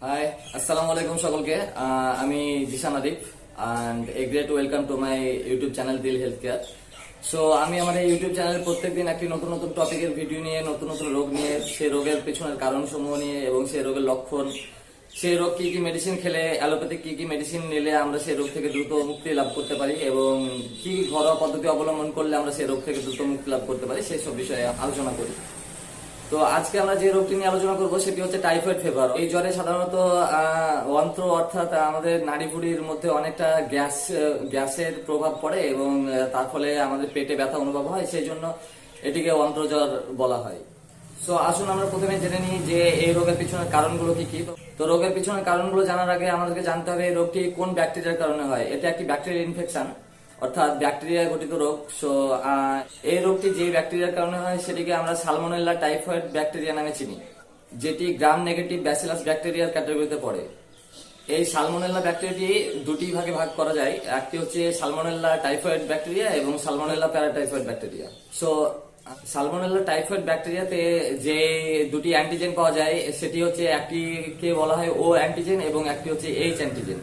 High, আসসালামু আলাইকুম সকলকে। আমি Zeeshan Arif and a great welcome to my YouTube channel Dil health care. So আমি আমার এই ইউটিউব চ্যানেলে প্রত্যেকদিন একটি নতুন নতুন টপিকের ভিডিও নিয়ে, নতুন নতুন রোগ নিয়ে, সেই রোগের পেছনের কারণসমূহ নিয়ে এবং সেই রোগের লক্ষণ, সেই রোগ কি কি মেডিসিন খেলে, অ্যালোপ্যাথিক কি কি মেডিসিন নিলে আমরা সেই রোগ থেকে দ্রুত মুক্তি লাভ করতে পারি এবং কি ঘরোয়া পদ্ধতি অবলম্বন করলে আমরা সেই রোগ থেকে দ্রুত মুক্তি লাভ করতে পারি, সেই সব বিষয়ে আলোচনা করি। তো আজকে আমরা যে রোগটি নিয়ে আলোচনা করবো সেটি হচ্ছে টাইফয়েড ফিভার। এই জ্বরে সাধারণত অন্ত্র অর্থাৎ আমাদের নাড়িভুড়ির মধ্যে অনেকটা গ্যাসের প্রভাব পড়ে এবং তার ফলে আমাদের পেটে ব্যথা অনুভব হয়, সেই জন্য এটিকে অন্ত্রজ্বর বলা হয়। সো আসুন আমরা প্রথমে জেনে নিই যে এই রোগের পিছনের কারণগুলো কি কি। তো রোগের পিছনের কারণগুলো জানার আগে আমাদেরকে জানতে হবে এই রোগটি কোন ব্যাকটেরিয়ার কারণে হয়। এটা একটি ব্যাকটেরিয়াল ইনফেকশন অর্থাৎ ব্যাকটেরিয়া ঘটিত রোগ। সো এই রোগটি যে ব্যাকটেরিয়ার কারণে হয় সেটিকে আমরা সালমোনেলা টাইফয়েড ব্যাকটেরিয়া নামে চিনি, যেটি গ্রাম নেগেটিভ ব্যাসিলাস ব্যাকটেরিয়ার ক্যাটাগরিতে পড়ে। এই সালমোনেলা ব্যাকটেরিয়াটি দুটি ভাগে ভাগ করা যায়, একটি হচ্ছে সালমোনেলা টাইফয়েড ব্যাকটেরিয়া এবং salmonella paratyphoid bacteria. So salmonella typhoid ব্যাকটেরিয়াতে যে দুটি অ্যান্টিজেন পাওয়া যায় সেটি হচ্ছে একটিকে বলা হয় ও অ্যান্টিজেন এবং একটি হচ্ছে এইচ অ্যান্টিজেন।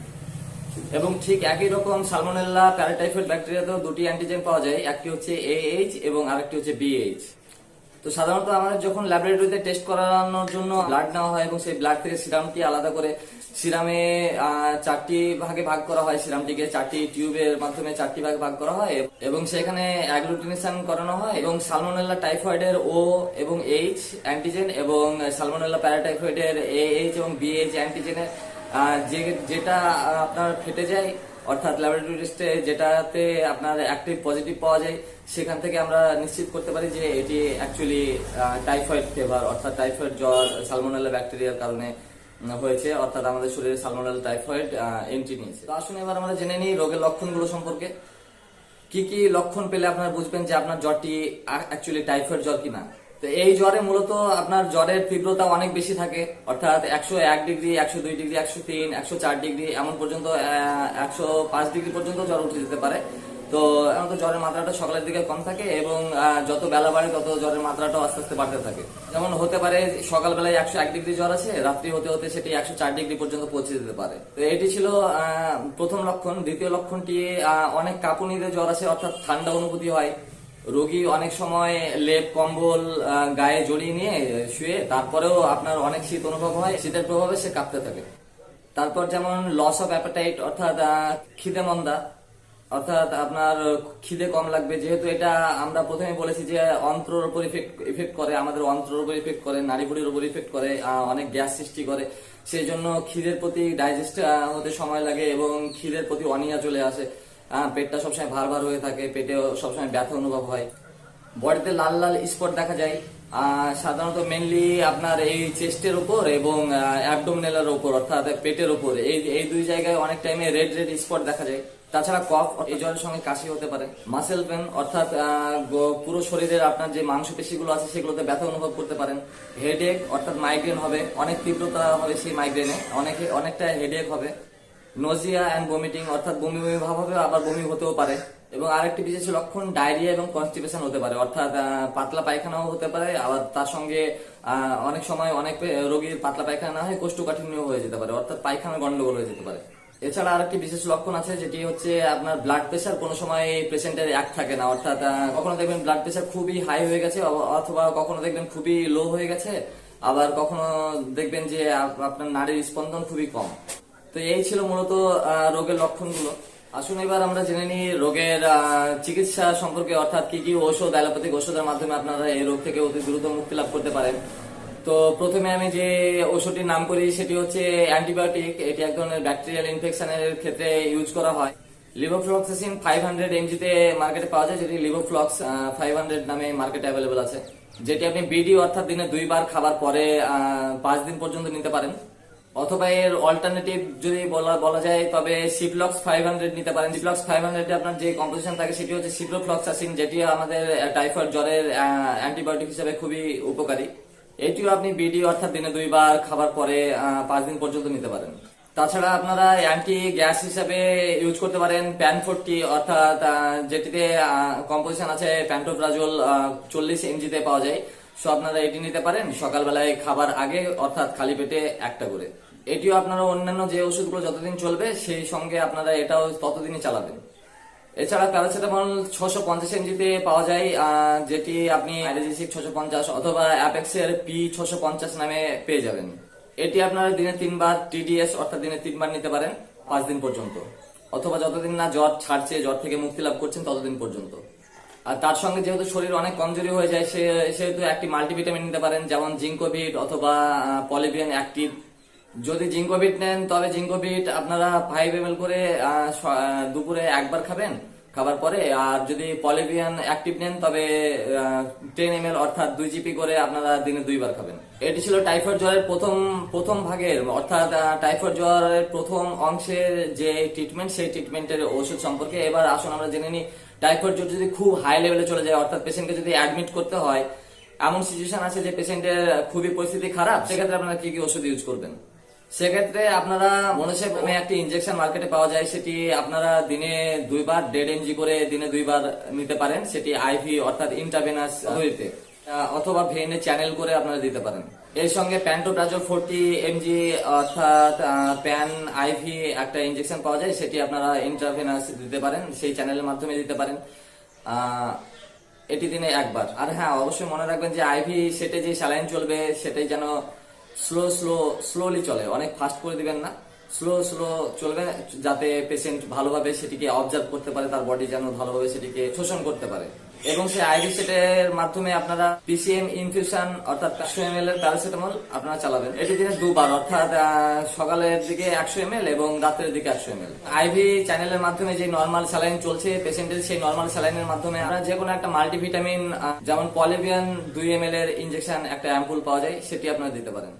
এবং ঠিক একই রকম সালমোনেলা প্যারাটাইফয়েড ব্যাকটেরিয়াতেও দুটি অ্যান্টিজেন পাওয়া যায়, একটি হচ্ছে এইচ এবং আরেকটি হচ্ছে বিএইচ। তো সাধারণত আমাদের যখন ল্যাবরেটরিতে টেস্ট করানোর জন্য ব্লাড নেওয়া হয় এবং সেই ব্লাড থেকে সিরামটি আলাদা করে সিরামে চারটি ভাগে ভাগ করা হয়, সিরামটিকে চারটি টিউবের মাধ্যমে চারটি ভাগে ভাগ করা হয় এবং সেখানে অ্যাগ্লুটিনেশন করানো হয় এবং সালমোনেলা টাইফয়েডের ও এবং এইচ অ্যান্টিজেন এবং সালমোনেলা প্যারাটাইফয়েডের এইচ এবং বিএইচ অ্যান্টিজেনের যেটা আপনার ফেটে যায় অর্থাৎ ল্যাবরেটরি টেস্টে যেটাতে আপনার অ্যাক্টিভ পজিটিভ পাওয়া যায়, সেখান থেকে আমরা নিশ্চিত করতে পারি যে এটি অ্যাকচুয়ালি টাইফয়েড ফিভার অর্থাৎ টাইফয়েড জ্বর সালমোনেলা ব্যাকটেরিয়ার কারণে হয়েছে, অর্থাৎ আমাদের শরীরে সালমোনেলা টাইফয়েড এন্ট্রি নিয়েছে। তো আসুন এবার আমরা জেনে নিই রোগের লক্ষণগুলো সম্পর্কে। কি কি লক্ষণ পেলে আপনারা বুঝবেন যে আপনার জ্বরটি অ্যাকচুয়ালি টাইফয়েড জ্বর কিনা। তো এই জ্বরে মূলত আপনার জ্বরের তীব্রতা অনেক বেশি থাকে, অর্থাৎ 101 ডিগ্রি, 102 ডিগ্রি, 103, 104 ডিগ্রি এমন পর্যন্ত 105 ডিগ্রি পর্যন্ত জ্বর উঠে যেতে পারে। তো এমন তো জ্বরের মাত্রাটা সকালের দিকে কম থাকে এবং যত বেলা বাড়ে তত জ্বরের মাত্রাটাও আস্তে আস্তে বাড়তে থাকে। যেমন হতে পারে সকালবেলায় 101 ডিগ্রি জ্বর আছে, রাত্রি হতে হতে সেটি 104 ডিগ্রি পর্যন্ত পৌঁছে যেতে পারে। তো এটি ছিল প্রথম লক্ষণ। দ্বিতীয় লক্ষণটি অনেক কাঁপুনিতে জ্বর আছে, অর্থাৎ ঠান্ডা অনুভূতি হয়। রোগী অনেক সময় লেপ কম্বল গায়ে জড়িয়ে নিয়ে শুয়ে, তারপরেও আপনার অনেক শীত অনুভব হয়, শীতের প্রভাবে সে কাঁপতে থাকে। তারপর যেমন লস অফ অ্যাপাটাইট অর্থাৎ খিদে মন্দা, অর্থাৎ আপনার খিদে কম লাগবে, যেহেতু এটা আমরা প্রথমে বলেছি যে অন্ত্রের উপর ইফেক্ট করে, আমাদের অন্ত্রের উপর ইফেক্ট করে, নাড়িভুড়ির উপর ইফেক্ট করে, অনেক গ্যাস সৃষ্টি করে, সেই জন্য খিদের প্রতি ডাইজেস্ট হতে সময় লাগে এবং খিদের প্রতি অনীহা চলে আসে। পেটটা সবসময় ভার ভার হয়ে থাকে, পেটে সবসময় ব্যথা অনুভব হয়, বডিতে লাল লাল স্পট দেখা যায়, সাধারণত মেনলি আপনার এই চেস্টের উপর এবং অ্যাবডোমিনালের উপর অর্থাৎ পেটের উপর, এই দুই জায়গায় অনেক টাইমে রেড রেড স্পট দেখা যায়। তাছাড়া কফ, এই জ্বরের সঙ্গে কাশি হতে পারে। মাসেল পেন অর্থাৎ পুরো শরীরের আপনার যে মাংসপেশিগুলো আছে সেগুলোতে ব্যথা অনুভব করতে পারেন। হেডেক অর্থাৎ মাইগ্রেন হবে, অনেক তীব্রতা হবে সেই মাইগ্রেনে, অনেকটা হেডেক হবে। নজিয়া অ্যান্ড ভমিটিং অর্থাৎ বমি বমি ভাব হবে, আবার বমি হতেও পারে। এবং আরেকটি বিশেষ লক্ষণ ডায়রিয়া এবং কনস্টিপেশন হতে পারে, অর্থাৎ পাতলা পায়খানাও হতে পারে, আবার তার সঙ্গে অনেক সময় অনেক রোগীর পাতলা পায়খানা না হয় কোষ্ঠকাঠিন্য হয়ে যেতে পারে, অর্থাৎ পায়খানা গন্ডগোল হয়ে যেতে পারে। এছাড়া আরেকটি বিশেষ লক্ষণ আছে, যেটি হচ্ছে আপনার ব্লাড প্রেশার কোনো সময় পেশেন্টের এক থাকে না, অর্থাৎ কখনো দেখবেন ব্লাড প্রেশার খুবই হাই হয়ে গেছে অথবা কখনো দেখবেন খুবই লো হয়ে গেছে, আবার কখনো দেখবেন যে আপনার নাড়ির স্পন্দন খুবই কম। তো এই ছিল মূলত রোগের লক্ষণগুলো। আসুন এবার আমরা জেনে নিই রোগের চিকিৎসা সম্পর্কে, অর্থাৎ কি কি ঔষধ, অ্যালোপ্যাথিক ঔষধের মাধ্যমে আপনারা এই রোগ থেকে অতি দ্রুত মুক্তি লাভ করতে পারেন। তো প্রথমে আমি যে ওষুধটির নাম করি সেটি হচ্ছে অ্যান্টিবায়োটিক। এটি এক ধরনের ব্যাকটেরিয়াল ইনফেকশনের ক্ষেত্রে ইউজ করা হয়। লিভোফ্লক্সাসিন 500 mg তে মার্কেটে পাওয়া যায়, যেটি লিভোফ্লক্স 500 নামে মার্কেটে অ্যাভেলেবল আছে, যেটি আপনি বিডি অর্থাৎ দিনে 2 বার খাবার পরে 5 দিন পর্যন্ত নিতে পারেন। অথবা এর অল্টারনেটিভ যদি বলা যায় তবে সিপ্লক্স 500 নিতে পারেন। সিপ্লক্স 500 এ আপনার যে কম্পোজিশন থাকে সেটি হচ্ছে সিপ্রোফ্লক্সাসিন, যেটি আমাদের টাইফয়েড জ্বরের অ্যান্টিবায়োটিক হিসেবে খুবই উপকারী। এটিও আপনি বিডি অর্থাৎ দিনে 2 বার খাবার পরে 5 দিন পর্যন্ত নিতে পারেন। তাছাড়া আপনারা অ্যান্টি গ্যাস হিসাবে ইউজ করতে পারেন প্যান40 অর্থাৎ যেটিতে কম্পোজিশন আছে প্যান্টোপ্রাজোল 40 mg তে পাওয়া যায়। সো আপনারা এটি নিতে পারেন সকালবেলায় খাবার আগে অর্থাৎ খালি পেটে একটা করে। এটিও আপনারা অন্যান্য যে ওষুধগুলো যতদিন চলবে সেই সঙ্গে আপনারা এটাও ততদিনই চালাবেন। এছাড়া প্যারাসিটামল 650 mg পাওয়া যায়, যেটি আপনি আইরিজিসিক 650 অথবা অ্যাপেক্সের P650 নামে পেয়ে যাবেন। এটি আপনারা দিনে 3 বার TDS অর্থাৎ দিনে 3 বার নিতে পারেন 5 দিন পর্যন্ত, অথবা যতদিন না জ্বর ছাড়ছে, জ্বর থেকে মুক্তি লাভ করছেন ততদিন পর্যন্ত। আর তার সঙ্গে যেহেতু শরীর অনেক কমজোরি হয়ে যায় সেহেতু একটি মাল্টিভিটামিন নিতে পারেন, যেমন জিঙ্কোভিট অথবা পলিভিয়ান অ্যাক্টিভ। যদি জিঙ্কোভিট নেন তবে জিঙ্কোভিট আপনারা 5 ml করে দুপুরে একবার খাবেন খাবার পরে, আর যদি পলিভিয়ান অ্যাক্টিভ নেন তবে 10 ml অর্থাৎ 2 জিপি করে আপনারা দিনে 2 বার খাবেন। এটি ছিল টাইফয়েড জ্বরের প্রথম ভাগের অর্থাৎ টাইফয়েড জ্বরের প্রথম অংশের যে ট্রিটমেন্ট, সেই ট্রিটমেন্টের ওষুধ সম্পর্কে। এবার আসুন আমরা জেনে নিই টাইফয়েড জ্বর যদি খুব হাই লেভেলে চলে যায়, অর্থাৎ পেশেন্টকে যদি অ্যাডমিট করতে হয়, এমন সিচুয়েশন আছে যে পেশেন্টের খুবই পরিস্থিতি খারাপ, সেক্ষেত্রে আপনারা কি কি ওষুধ ইউজ করবেন। সেক্ষেত্রে আপনারা মনোসেপ নামে একটি ইনজেকশন মার্কেটে পাওয়া যায়, সেটি আপনারা দিনে 2 বার 1.5 mg করে দিনে 2 বার নিতে পারেন। সেটি আইভি অর্থাৎ ইন্টারভেনাস পদ্ধতিতে অথবা ভেনে চ্যানেল করে আপনারা দিতে পারেন। এর সঙ্গে প্যান্টোপ্রাজল 40 mg অর্থাৎ প্যান আইভি একটা ইনজেকশন পাওয়া যায়, সেটি আপনারা ইন্টারভেনাস দিতে পারেন, সেই চ্যানেলের মাধ্যমে দিতে পারেন। এটি দিনে 1 বার। আর হ্যাঁ, অবশ্যই মনে রাখবেন যে আইভি সেটে যে স্যালাইন চলবে সেটাই যেন স্লোলি চলে, অনেক ফাস্ট করে দিবেন না, স্লো চলবে, যাতে পেশেন্ট ভালোভাবে সেটিকে অবজার্ভ করতে পারে, তার বডি যেন ভালোভাবে সেটিকে শোষণ করতে পারে। এবং সেই আইভি সেটের মাধ্যমে আপনারা পিসিএম ইনফিউশন অর্থাৎ 100 ml এর প্যারাসিটামল আপনারা চালাবেন। এটি দিনে 2 বার অর্থাৎ সকালের দিকে 100 ml এবং রাতের দিকে 100 ml। আইভি চ্যানেলের মাধ্যমে যে নর্মাল স্যালাইন চলছে পেশেন্টের, সেই নর্মাল স্যালাইনের মাধ্যমে আপনারা যে কোনো একটা মাল্টিভিটামিন যেমন পলিভিয়ান 2 ml এর ইনজেকশন একটা অ্যাম্পুল পাওয়া যায়, সেটি আপনারা দিতে পারেন।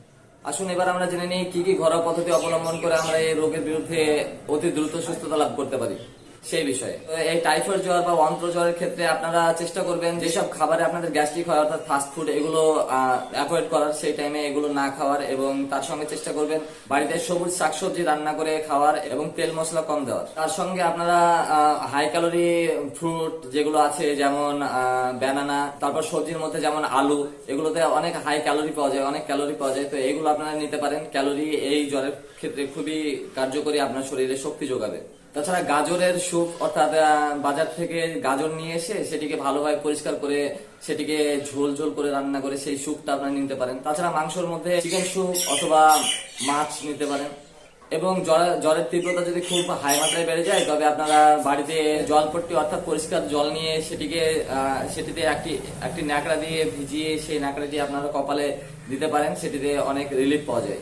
আসুন এবার আমরা জেনে নিই কি কি ঘরোয়া পদ্ধতি অবলম্বন করে আমরা এই রোগের বিরুদ্ধে অতি দ্রুত সুস্থতা লাভ করতে পারি সেই বিষয়ে। এই টাইফয়েড জ্বর বা অন্ত্র জ্বরের ক্ষেত্রে আপনারা চেষ্টা করবেন যেসব খাবারে আপনাদের গ্যাস্ট্রিক হয় অর্থাৎ ফাস্ট ফুড, এগুলো অ্যাভয়েড করার, সেই টাইমে এগুলো না খাওয়ার, এবং তার সঙ্গে চেষ্টা করবেন বাড়িতে সবুজ শাকসবজি রান্না করে খাওয়ার এবং তেল মশলা কম দেওয়ার। তার সঙ্গে আপনারা হাই ক্যালোরি ফ্রুট যেগুলো আছে যেমন ব্যানানা, তারপর সবজির মধ্যে যেমন আলু, এগুলোতে অনেক হাই ক্যালোরি পাওয়া যায়, অনেক ক্যালোরি পাওয়া যায়, তো এগুলো আপনারা নিতে পারেন। ক্যালোরি এই জ্বরের ক্ষেত্রে খুবই কার্যকরী, আপনার শরীরে শক্তি যোগাবে। তাছাড়া গাজরের স্যুপ অর্থাৎ বাজার থেকে গাজর নিয়ে এসে সেটিকে ভালোভাবে পরিষ্কার করে সেটিকে ঝোল করে রান্না করে সেই স্যুপটা আপনারা নিতে পারেন। তাছাড়া মাংসের মধ্যে চিকেন স্যুপ অথবা মাছ নিতে পারেন। এবং জ্বরের তীব্রতা যদি খুব হাই মাত্রায় বেড়ে যায় তবে আপনারা বাড়িতে জলপট্টি অর্থাৎ পরিষ্কার জল নিয়ে সেটিতে একটি ন্যাকড়া দিয়ে ভিজিয়ে সেই ন্যাকড়াটি আপনারা কপালে দিতে পারেন, সেটিতে অনেক রিলিফ পাওয়া যায়।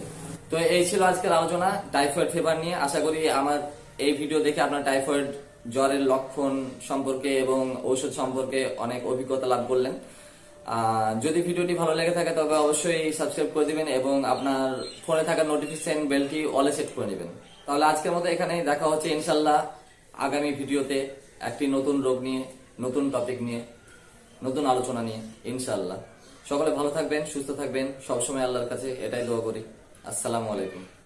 তো এই ছিল আজকের আলোচনা টাইফয়েড ফিভার নিয়ে। আশা করি আমার এই ভিডিও দেখে আপনার টাইফয়েড জ্বরের লক্ষণ সম্পর্কে এবং ঔষধ সম্পর্কে অনেক অভিজ্ঞতা লাভ করলেন। যদি ভিডিওটি ভালো লেগে থাকে তবে অবশ্যই সাবস্ক্রাইব করে দিবেন এবং আপনার ফোনে থাকা নোটিফিকেশন বেলটি অলে সেট করে নেবেন। তাহলে আজকের মতো এখানেই, দেখা হচ্ছে ইনশাল্লাহ আগামী ভিডিওতে একটি নতুন রোগ নিয়ে, নতুন টপিক নিয়ে, নতুন আলোচনা নিয়ে ইনশাল্লাহ। সকলে ভালো থাকবেন, সুস্থ থাকবেন, সবসময় আল্লাহর কাছে এটাই দোয়া করি। আসসালামু আলাইকুম।